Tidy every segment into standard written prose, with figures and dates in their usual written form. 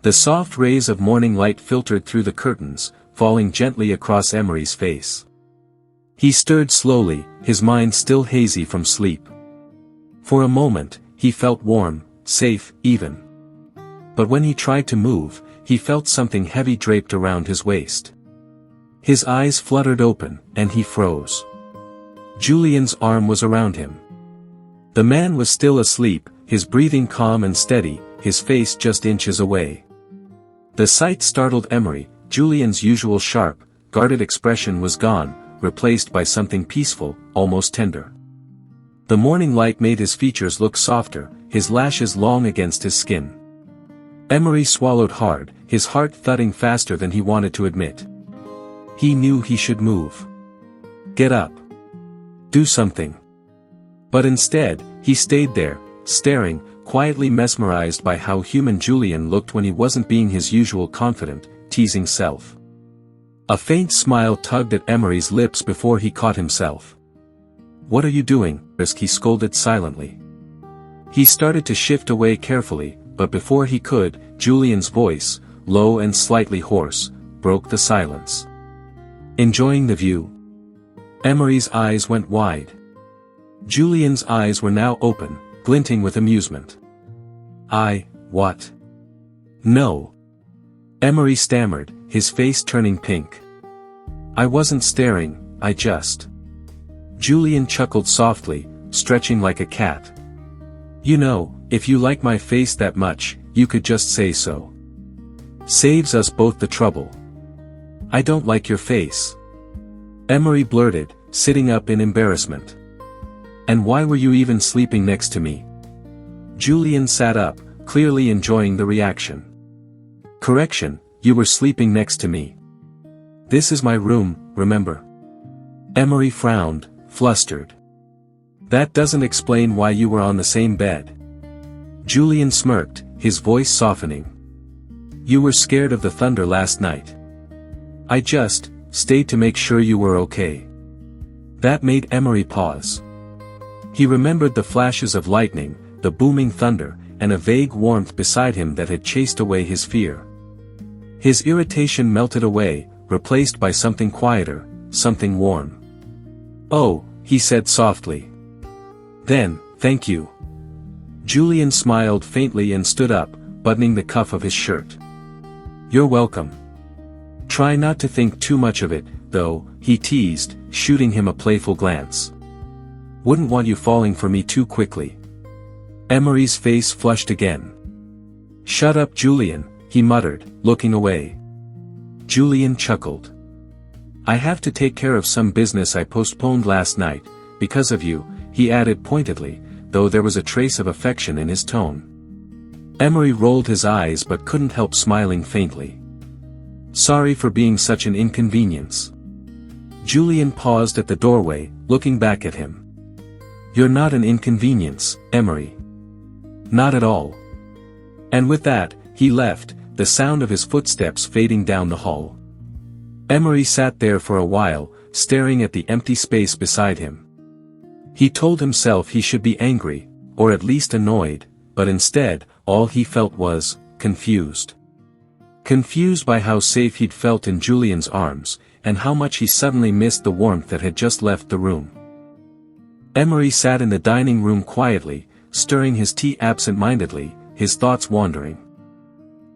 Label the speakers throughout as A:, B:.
A: The soft rays of morning light filtered through the curtains, falling gently across Emery's face. He stirred slowly, his mind still hazy from sleep. For a moment, he felt warm, safe, even. But when he tried to move, he felt something heavy draped around his waist. His eyes fluttered open, and he froze. Julian's arm was around him. The man was still asleep, his breathing calm and steady, his face just inches away. The sight startled Emery. Julian's usual sharp, guarded expression was gone, replaced by something peaceful, almost tender. The morning light made his features look softer, his lashes long against his skin. Emery swallowed hard, his heart thudding faster than he wanted to admit. He knew he should move. Get up. Do something. But instead, he stayed there, staring, quietly mesmerized by how human Julian looked when he wasn't being his usual confident, teasing self. A faint smile tugged at Emery's lips before he caught himself. "What are you doing?" he scolded silently. He started to shift away carefully, but before he could, Julian's voice, low and slightly hoarse, broke the silence. "Enjoying the view?" Emery's eyes went wide. Julian's eyes were now open, glinting with amusement. What? No. Emery stammered, his face turning pink. "I wasn't staring, I just..." Julian chuckled softly, stretching like a cat. "You know, if you like my face that much, you could just say so. Saves us both the trouble." "I don't like your face." Emery blurted, sitting up in embarrassment. "And why were you even sleeping next to me?" Julian sat up, clearly enjoying the reaction. "Correction, you were sleeping next to me. This is my room, remember?" Emery frowned, flustered. "That doesn't explain why you were on the same bed." Julian smirked, his voice softening. "You were scared of the thunder last night. I just stayed to make sure you were okay." That made Emery pause. He remembered the flashes of lightning, the booming thunder, and a vague warmth beside him that had chased away his fear. His irritation melted away, replaced by something quieter, something warm. "Oh," he said softly. "Then, thank you." Julian smiled faintly and stood up, buttoning the cuff of his shirt. "You're welcome. Try not to think too much of it, though," he teased, shooting him a playful glance. "Wouldn't want you falling for me too quickly." Emery's face flushed again. "Shut up, Julian," he muttered, looking away. Julian chuckled. "I have to take care of some business I postponed last night, because of you," he added pointedly, though there was a trace of affection in his tone. Emery rolled his eyes but couldn't help smiling faintly. "Sorry for being such an inconvenience." Julian paused at the doorway, looking back at him. "You're not an inconvenience, Emery. Not at all." And with that, he left, the sound of his footsteps fading down the hall. Emery sat there for a while, staring at the empty space beside him. He told himself he should be angry, or at least annoyed, but instead, all he felt was confused. Confused by how safe he'd felt in Julian's arms, and how much he suddenly missed the warmth that had just left the room. Emery sat in the dining room quietly, stirring his tea absent-mindedly, his thoughts wandering.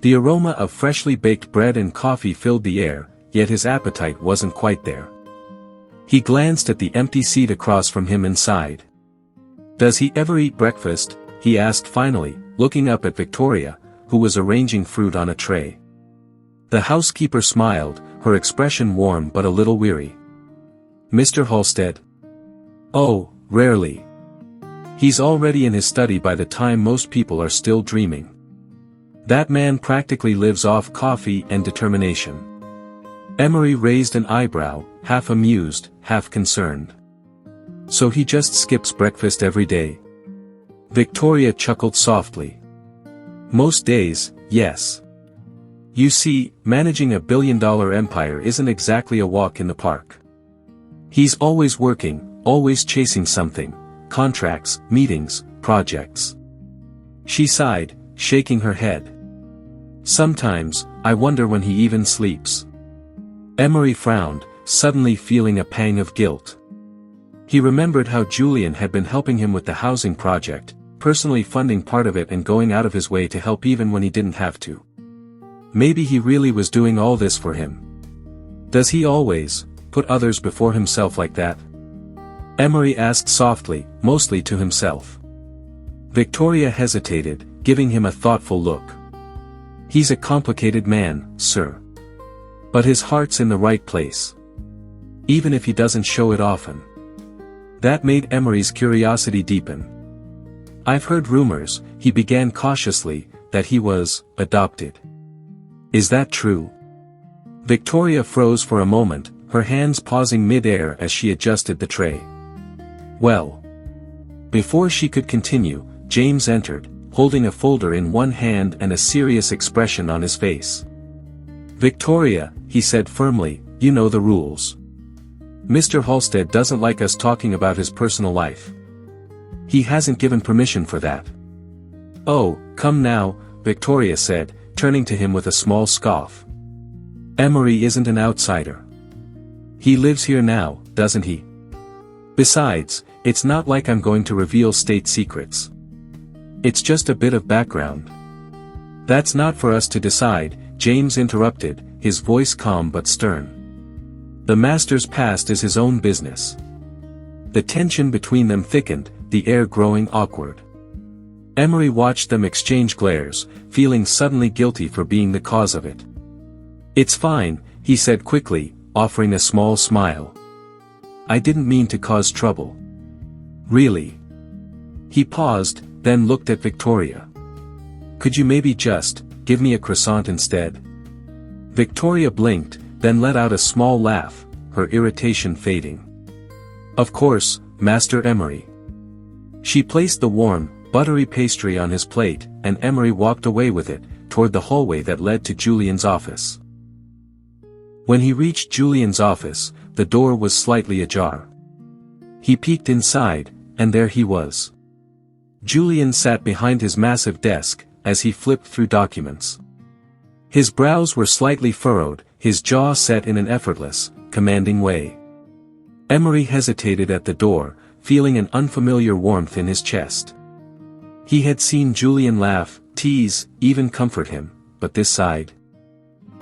A: The aroma of freshly baked bread and coffee filled the air, yet his appetite wasn't quite there. He glanced at the empty seat across from him and sighed. "Does he ever eat breakfast?" he asked finally, looking up at Victoria, who was arranging fruit on a tray. The housekeeper smiled, her expression warm but a little weary. "Mr. Halstead?" "Oh, rarely. He's already in his study by the time most people are still dreaming. That man practically lives off coffee and determination." Emery raised an eyebrow, half amused, half concerned. "So he just skips breakfast every day?" Victoria chuckled softly. "Most days, yes. You see, managing a billion-dollar empire isn't exactly a walk in the park. He's always working, always chasing something, contracts, meetings, projects." She sighed, shaking her head. Sometimes, I wonder when he even sleeps. Emery frowned, suddenly feeling a pang of guilt. He remembered how Julian had been helping him with the housing project, personally funding part of it and going out of his way to help even when he didn't have to. Maybe he really was doing all this for him. Does he always put others before himself like that? Emery asked softly, mostly to himself. Victoria hesitated, giving him a thoughtful look. He's a complicated man, sir. But his heart's in the right place. Even if he doesn't show it often. That made Emery's curiosity deepen. I've heard rumors, he began cautiously, that he was adopted. Is that true? Victoria froze for a moment, her hands pausing mid-air as she adjusted the tray. Well. Before she could continue, James entered, holding a folder in one hand and a serious expression on his face. Victoria, he said firmly, you know the rules. Mr. Halstead doesn't like us talking about his personal life. He hasn't given permission for that. Oh, come now, Victoria said, turning to him with a small scoff. Emery isn't an outsider. He lives here now, doesn't he? Besides, it's not like I'm going to reveal state secrets. It's just a bit of background. That's not for us to decide, James interrupted, his voice calm but stern. The master's past is his own business. The tension between them thickened, the air growing awkward. Emery watched them exchange glares, feeling suddenly guilty for being the cause of it. It's fine, he said quickly, offering a small smile. I didn't mean to cause trouble. Really? He paused, then looked at Victoria. Could you maybe just give me a croissant instead? Victoria blinked, then let out a small laugh, her irritation fading. Of course, Master Emery. She placed the warm, buttery pastry on his plate, and Emery walked away with it, toward the hallway that led to Julian's office. When he reached Julian's office, the door was slightly ajar. He peeked inside, and there he was. Julian sat behind his massive desk, as he flipped through documents. His brows were slightly furrowed, his jaw set in an effortless, commanding way. Emery hesitated at the door, feeling an unfamiliar warmth in his chest. He had seen Julian laugh, tease, even comfort him, but this side.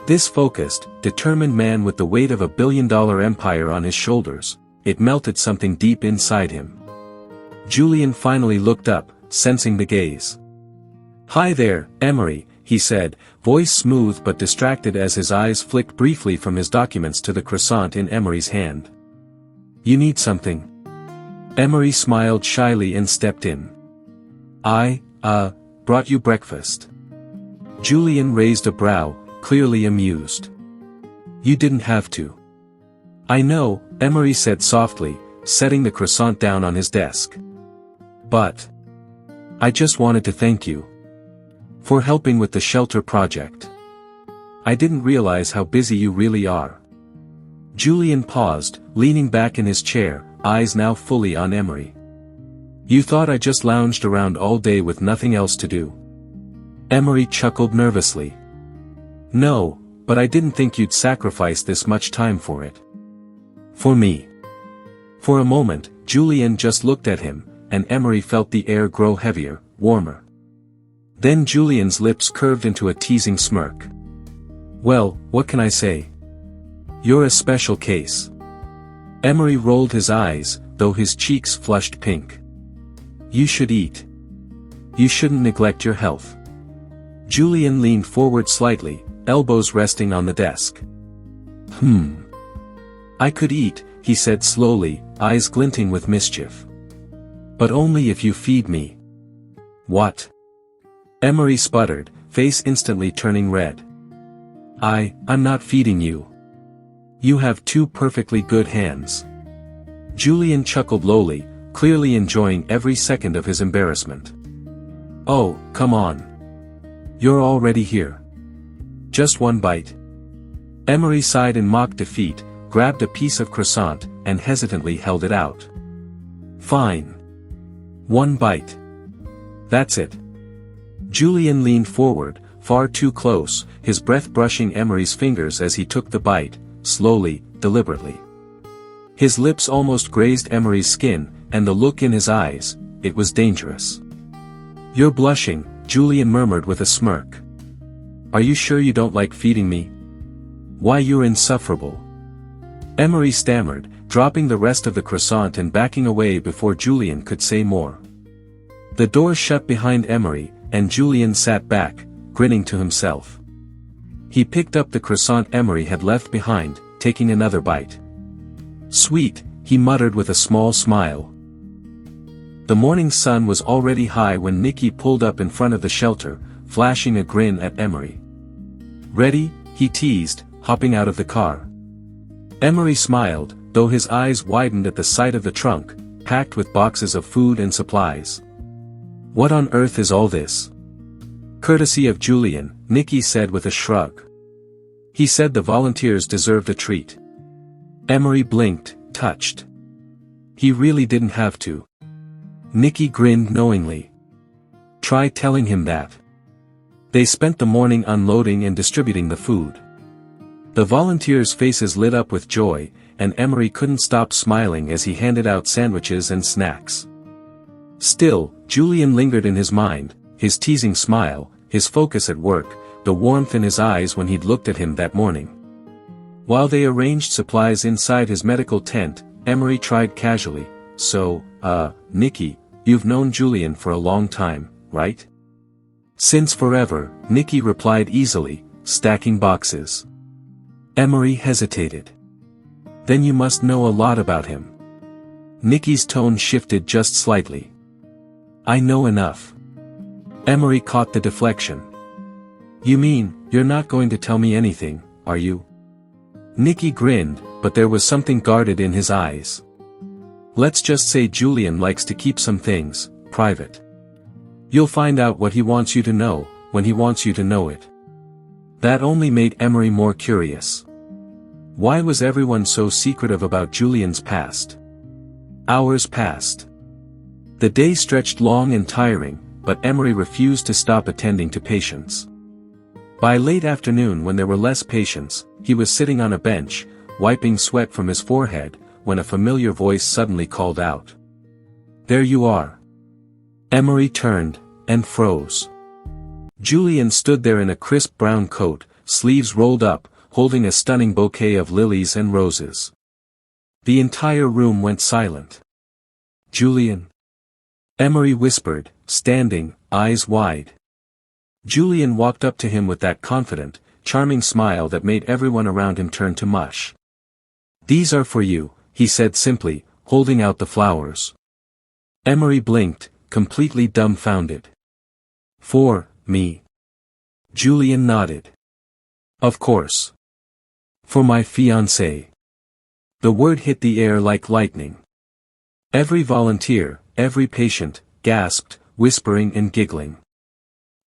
A: This focused, determined man with the weight of a billion-dollar empire on his shoulders, it melted something deep inside him. Julian finally looked up, sensing the gaze. Hi there, Emery, he said, voice smooth but distracted as his eyes flicked briefly from his documents to the croissant in Emery's hand. You need something? Emery smiled shyly and stepped in. I brought you breakfast. Julian raised a brow, clearly amused. You didn't have to. I know, Emery said softly, setting the croissant down on his desk. But I just wanted to thank you for helping with the shelter project. I didn't realize how busy you really are. Julian paused, leaning back in his chair, eyes now fully on Emery. You thought I just lounged around all day with nothing else to do? Emery chuckled nervously. No, but I didn't think you'd sacrifice this much time for it. For me. For a moment, Julian just looked at him, and Emery felt the air grow heavier, warmer. Then Julian's lips curved into a teasing smirk. Well, what can I say? You're a special case. Emery rolled his eyes, though his cheeks flushed pink. You should eat. You shouldn't neglect your health. Julian leaned forward slightly, elbows resting on the desk. I could eat, he said slowly, eyes glinting with mischief. But only if you feed me. What? Emery sputtered, face instantly turning red. I'm not feeding you. You have two perfectly good hands. Julian chuckled lowly, clearly enjoying every second of his embarrassment. Oh, come on. You're already here. Just one bite. Emery sighed in mock defeat, grabbed a piece of croissant, and hesitantly held it out. Fine. One bite. That's it. Julian leaned forward, far too close, his breath brushing Emery's fingers as he took the bite, slowly, deliberately. His lips almost grazed Emery's skin, and the look in his eyes, it was dangerous. "You're blushing," Julian murmured with a smirk. "Are you sure you don't like feeding me? Why, you're insufferable." Emery stammered, dropping the rest of the croissant and backing away before Julian could say more. The door shut behind Emery, and Julian sat back, grinning to himself. He picked up the croissant Emery had left behind, taking another bite. "Sweet," he muttered with a small smile. The morning sun was already high when Nikki pulled up in front of the shelter, flashing a grin at Emery. "Ready?" he teased, hopping out of the car. Emery smiled, though his eyes widened at the sight of the trunk, packed with boxes of food and supplies. "What on earth is all this?" "Courtesy of Julian," Nikki said with a shrug. "He said the volunteers deserved a treat." Emery blinked, touched. He really didn't have to. Nikki grinned knowingly. Try telling him that. They spent the morning unloading and distributing the food. The volunteers' faces lit up with joy, and Emery couldn't stop smiling as he handed out sandwiches and snacks. Still, Julian lingered in his mind, his teasing smile, his focus at work, the warmth in his eyes when he'd looked at him that morning. While they arranged supplies inside his medical tent, Emery tried casually, "So, Nikki, you've known Julian for a long time, right?" "Since forever," Nikki replied easily, stacking boxes. Emery hesitated. "Then you must know a lot about him." Nikki's tone shifted just slightly. "I know enough." Emery caught the deflection. "You mean, you're not going to tell me anything, are you?" Nikki grinned, but there was something guarded in his eyes. "Let's just say Julian likes to keep some things private. You'll find out what he wants you to know, when he wants you to know it." That only made Emery more curious. Why was everyone so secretive about Julian's past? Hours passed. The day stretched long and tiring, but Emery refused to stop attending to patients. By late afternoon, when there were less patients, he was sitting on a bench, wiping sweat from his forehead, when a familiar voice suddenly called out. "There you are." Emery turned, and froze. Julian stood there in a crisp brown coat, sleeves rolled up, holding a stunning bouquet of lilies and roses. The entire room went silent. "Julian?" Emery whispered, standing, eyes wide. Julian walked up to him with that confident, charming smile that made everyone around him turn to mush. "These are for you," he said simply, holding out the flowers. Emery blinked, completely dumbfounded. "For me?" Julian nodded. "Of course. For my fiancé." The word hit the air like lightning. Every volunteer, every patient, gasped, whispering and giggling.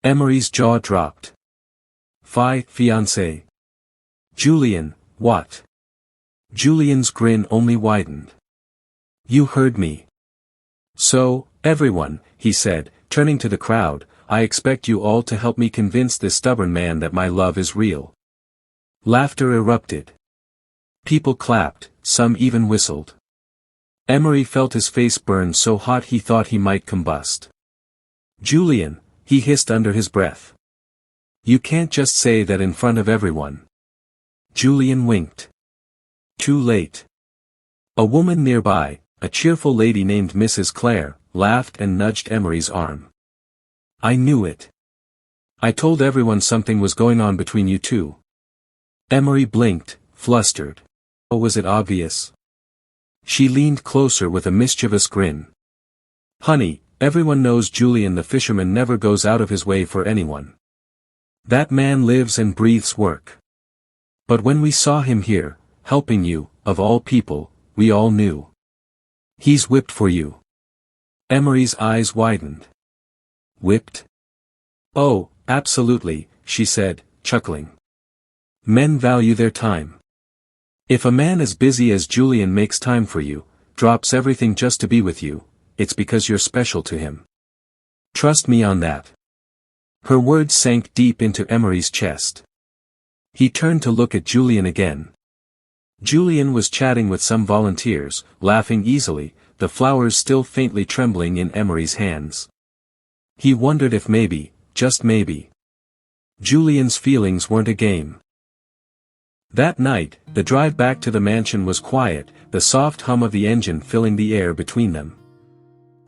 A: Emery's jaw dropped. Fiancé. "Julian, what?" Julian's grin only widened. "You heard me. So, everyone," he said, turning to the crowd, "I expect you all to help me convince this stubborn man that my love is real." Laughter erupted. People clapped, some even whistled. Emery felt his face burn so hot he thought he might combust. "Julian," he hissed under his breath. "You can't just say that in front of everyone." Julian winked. Too late. A woman nearby, a cheerful lady named Mrs. Clare, laughed and nudged Emery's arm. "I knew it. I told everyone something was going on between you two." Emery blinked, flustered. "Oh, was it obvious?" She leaned closer with a mischievous grin. "Honey, everyone knows Julian the fisherman never goes out of his way for anyone. That man lives and breathes work. But when we saw him here, helping you, of all people, we all knew. He's whipped for you." Emery's eyes widened. "Whipped?" "Oh, absolutely," she said, chuckling. "Men value their time. If a man as busy as Julian makes time for you, drops everything just to be with you, it's because you're special to him. Trust me on that." Her words sank deep into Emery's chest. He turned to look at Julian again. Julian was chatting with some volunteers, laughing easily, the flowers still faintly trembling in Emery's hands. He wondered if maybe, just maybe, Julian's feelings weren't a game. That night, the drive back to the mansion was quiet, the soft hum of the engine filling the air between them.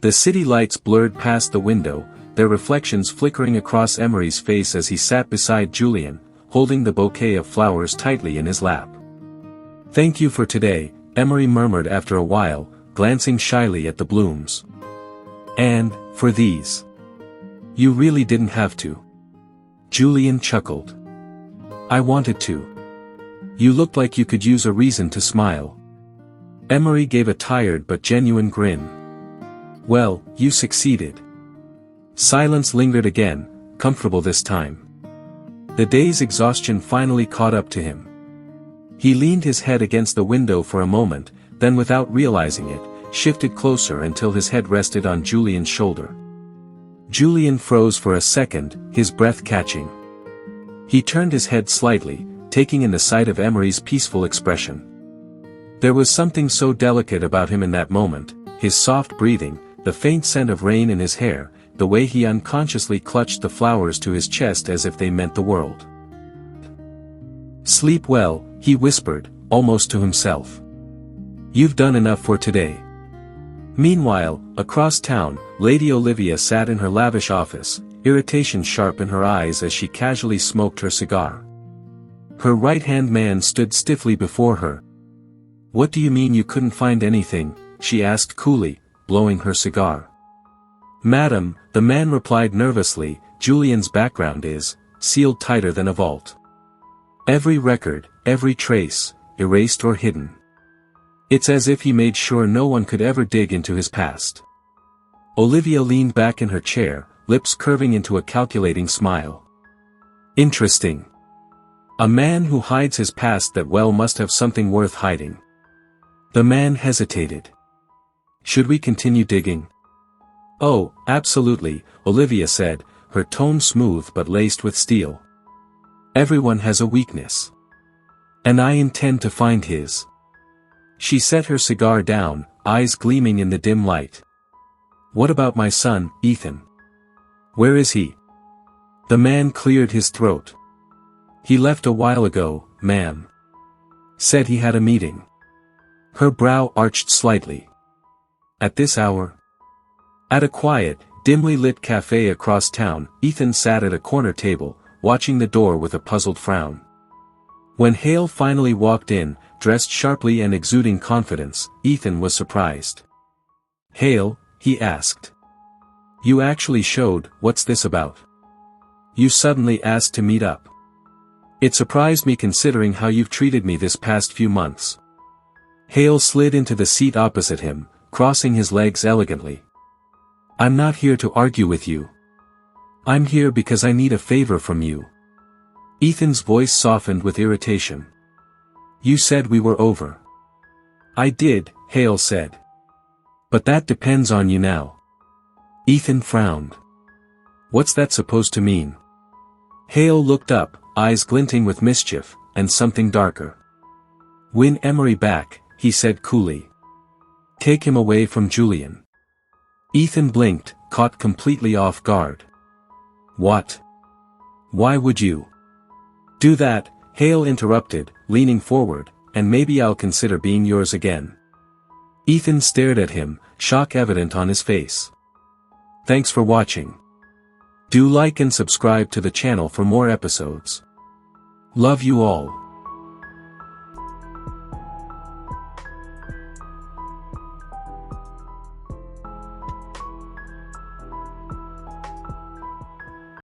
A: The city lights blurred past the window, their reflections flickering across Emery's face as he sat beside Julian, holding the bouquet of flowers tightly in his lap. "Thank you for today," Emery murmured after a while, glancing shyly at the blooms. "And, for these. You really didn't have to." Julian chuckled. "I wanted to. You looked like you could use a reason to smile." Emery gave a tired but genuine grin. "Well, you succeeded." Silence lingered again, comfortable this time. The day's exhaustion finally caught up to him. He leaned his head against the window for a moment, then without realizing it, shifted closer until his head rested on Julian's shoulder. Julian froze for a second, his breath catching. He turned his head slightly, taking in the sight of Emery's peaceful expression. There was something so delicate about him in that moment, his soft breathing, the faint scent of rain in his hair, the way he unconsciously clutched the flowers to his chest as if they meant the world. "Sleep well," he whispered, almost to himself. "You've done enough for today." Meanwhile, across town, Lady Olivia sat in her lavish office, irritation sharp in her eyes as she casually smoked her cigar. Her right-hand man stood stiffly before her. "What do you mean you couldn't find anything?" she asked coolly, blowing her cigar. "Madam," the man replied nervously, "Julian's background is sealed tighter than a vault. Every record, every trace, erased or hidden. It's as if he made sure no one could ever dig into his past." Olivia leaned back in her chair, lips curving into a calculating smile. "Interesting. A man who hides his past that well must have something worth hiding." The man hesitated. "Should we continue digging?" "Oh, absolutely," Olivia said, her tone smooth but laced with steel. "Everyone has a weakness. And I intend to find his." She set her cigar down, eyes gleaming in the dim light. "What about my son, Ethan? Where is he?" The man cleared his throat. "He left a while ago, ma'am. Said he had a meeting." Her brow arched slightly. "At this hour?" At a quiet, dimly lit cafe across town, Ethan sat at a corner table, watching the door with a puzzled frown. When Hale finally walked in, dressed sharply and exuding confidence, Ethan was surprised. "Hale," he asked. "You actually showed, what's this about? You suddenly asked to meet up. It surprised me considering how you've treated me this past few months." Hale slid into the seat opposite him, crossing his legs elegantly. "I'm not here to argue with you. I'm here because I need a favor from you." Ethan's voice softened with irritation. "You said we were over." "I did," Hale said. "But that depends on you now." Ethan frowned. "What's that supposed to mean?" Hale looked up, eyes glinting with mischief, and something darker. "Win Emery back," he said coolly. "Take him away from Julian." Ethan blinked, caught completely off guard. "What? Why would you do that?" Hale interrupted, leaning forward, "and maybe I'll consider being yours again." Ethan stared at him, shock evident on his face. Thanks for watching. Do like and subscribe to the channel for more episodes. Love you all.